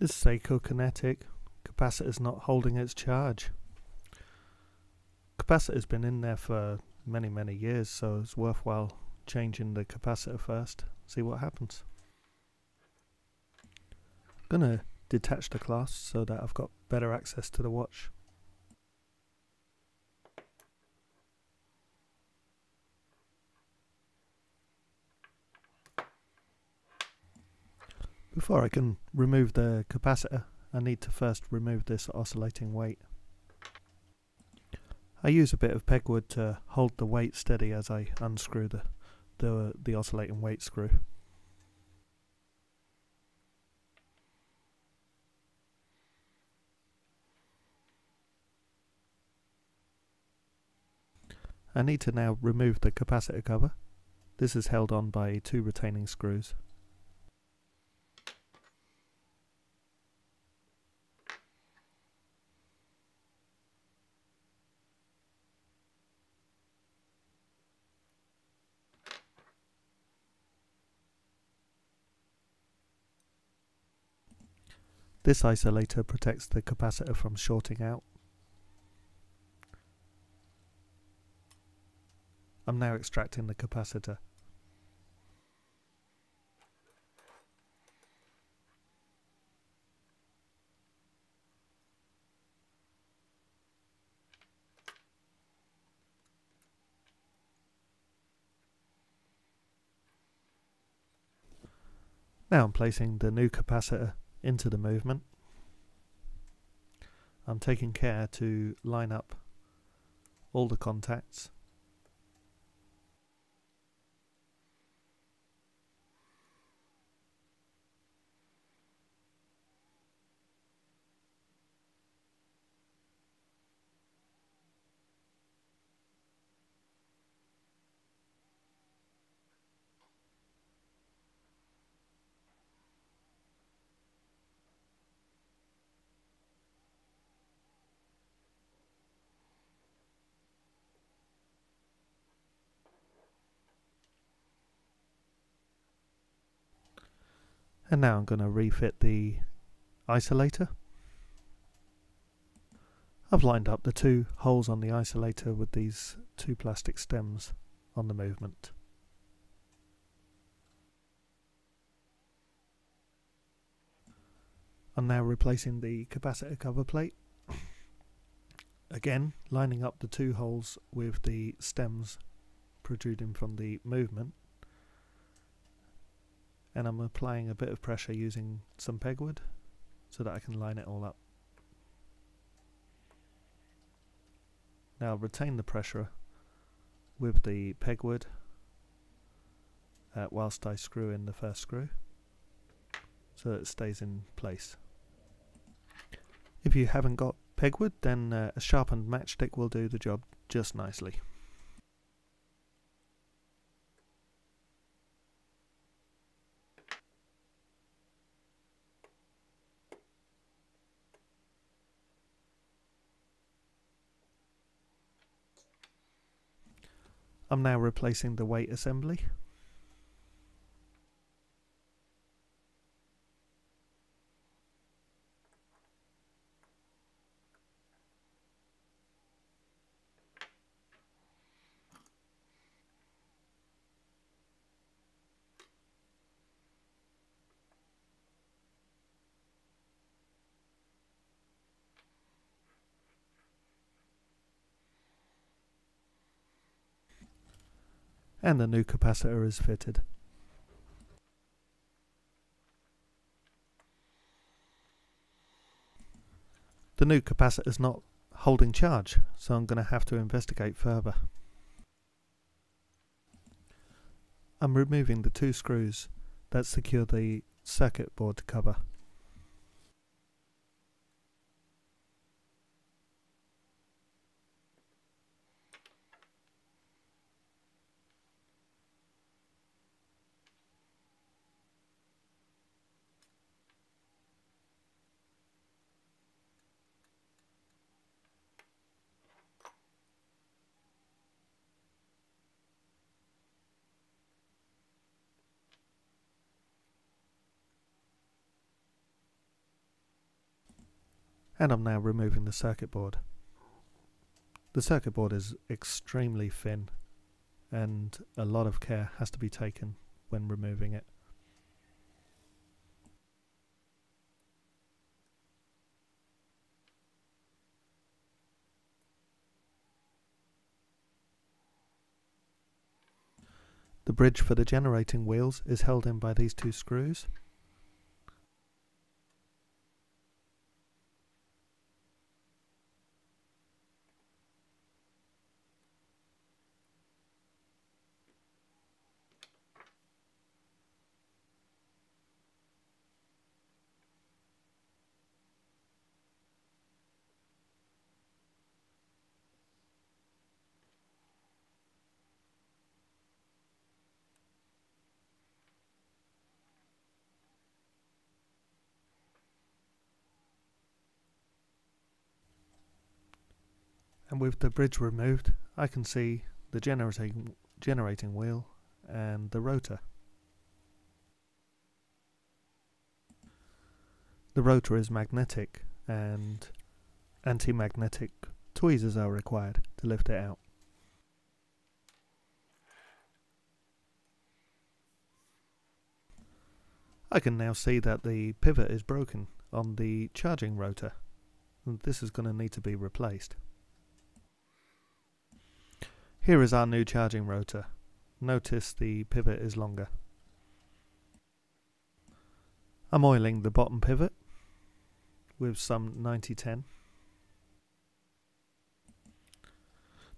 This Seiko Kinetic capacitor's not holding its charge. Capacitor's been in there for many years, so it's worthwhile changing the capacitor first, see what happens. I'm gonna detach the clasp so that I've got better access to the watch. Before I can remove the capacitor, I need to first remove this oscillating weight. I use a bit of pegwood to hold the weight steady as I unscrew the oscillating weight screw. I need to now remove the capacitor cover. This is held on by 2 retaining screws. This isolator protects the capacitor from shorting out. I'm now extracting the capacitor. Now I'm placing the new capacitor into the movement. I'm taking care to line up all the contacts. And now I'm going to refit the isolator. I've lined up the 2 holes on the isolator with these 2 plastic stems on the movement. I'm now replacing the capacitor cover plate. Again, lining up the 2 holes with the stems protruding from the movement. And I'm applying a bit of pressure using some pegwood so that I can line it all up. Now retain the pressure with the pegwood whilst I screw in the first screw so that it stays in place. If you haven't got pegwood, then a sharpened matchstick will do the job just nicely. I'm now replacing the weight assembly. And the new capacitor is fitted. The new capacitor is not holding charge, so I'm going to have to investigate further. I'm removing the 2 screws that secure the circuit board cover. And I'm now removing the circuit board. The circuit board is extremely thin and a lot of care has to be taken when removing it. The bridge for the generating wheels is held in by these two screws. And with the bridge removed, I can see the generating wheel and the rotor. The rotor is magnetic and anti-magnetic tweezers are required to lift it out. I can now see that the pivot is broken on the charging rotor, and this is going to need to be replaced. Here is our new charging rotor. Notice the pivot is longer. I'm oiling the bottom pivot with some 9010.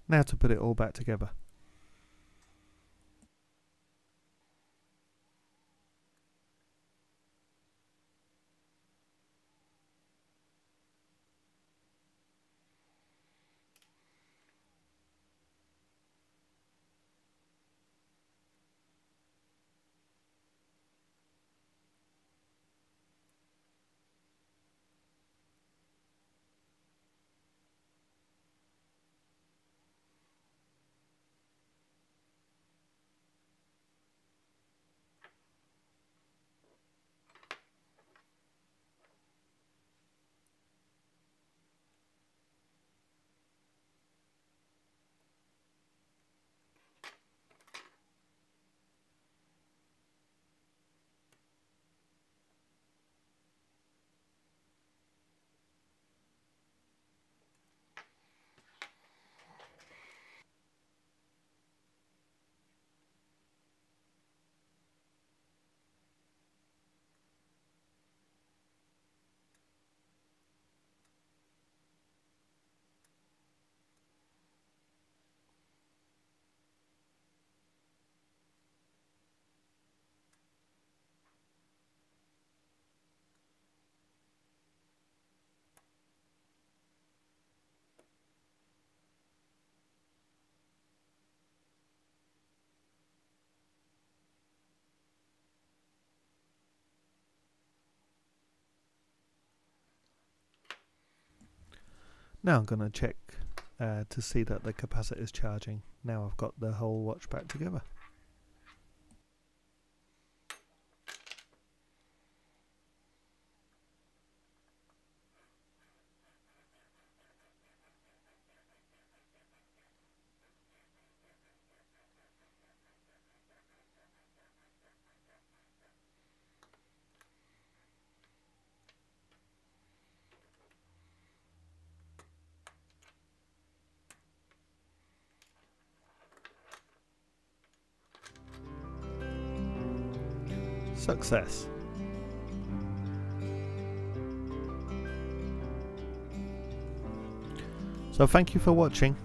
Now to put it all back together. Now I'm going to check to see that the capacitor is charging. Now I've got the whole watch back together. Success. So thank you for watching.